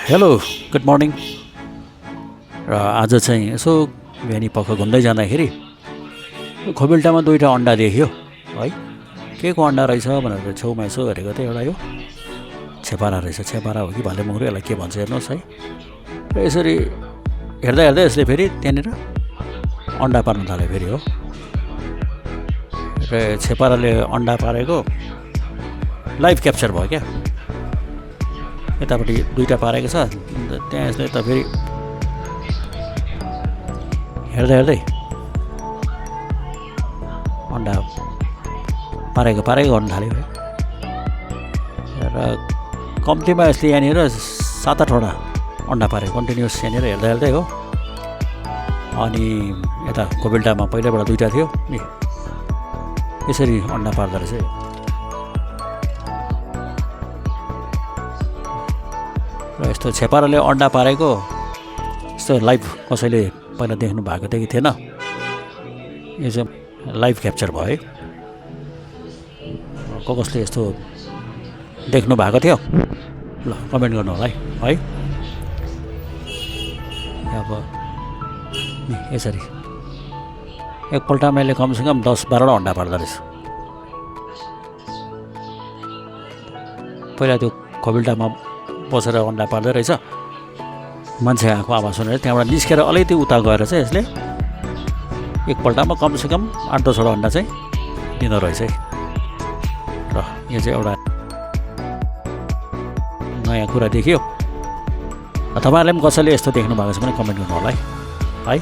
Hello good morning. र आज चाहिँ यसो बिहानी पख घुम्दै जाँदाखेरि खोबिल्टामा दुईवटा अन्डा देख्यो है। के को अन्डा रहेछ भनेर छेउमा यसो गरेको थिएँ। एउटा यो छेपारा रहेछ, छेपारा हो कि भालेमुङ्ग्रो यसलाई के भन्छ हेर्नुहोस् है। र यसरी हेर्दा हेर्दा यसले फेरि त्यहाँनिर अन्डा पार्न थाल्यो फेरि हो। र छेपाराले अन्डा पारेको लाइभ क्याप्चर भयो क्या। यतापट्टि दुईवटा पारेको छ, त्यहाँ यसले त फेरि हेर्दै हेर्दै अन्डा पारेको गर्नु थाल्यो है। र कम्तीमा यसले यहाँनिर 7-8वटा अन्डा पारेको कन्टिन्युस यहाँनिर हेर्दा हेर्दै हो। अनि यता खोबिल्टामा पहिल्यैबाट दुईवटा थियो नि, यसरी अन्डा पार्दो रहेछ। र यस्तो छेपाराले अन्डा पारेको यस्तो लाइभ कसैले पहिला देख्नु भएको थियो कि थिएन, यो चाहिँ लाइभ क्याप्चर भयो है। कसले यस्तो देख्नु भएको थियो ल कमेन्ट गर्नु होला है। अब यसरी एकपल्टमा यसले कमसेकम 10-12वटा अन्डा पार्दो रहेछ। पहिला त्यो खोबिल्टामा बसेर अन्डा पार्दै रहेछ, मान्छे आएको आवाज सुनेर त्यहाँबाट निस्केर अलिकति उता गएर चाहिँ यसले एकपल्टमा कमसेकम 8-10वटा अन्डा चाहिँ दिँदो रहेछ है। र यो चाहिँ एउटा नयाँ कुरा देखियो। तपाईँहरूले पनि कसैले यस्तो देख्नु भएको छ भने कमेन्ट गर्नु होला है।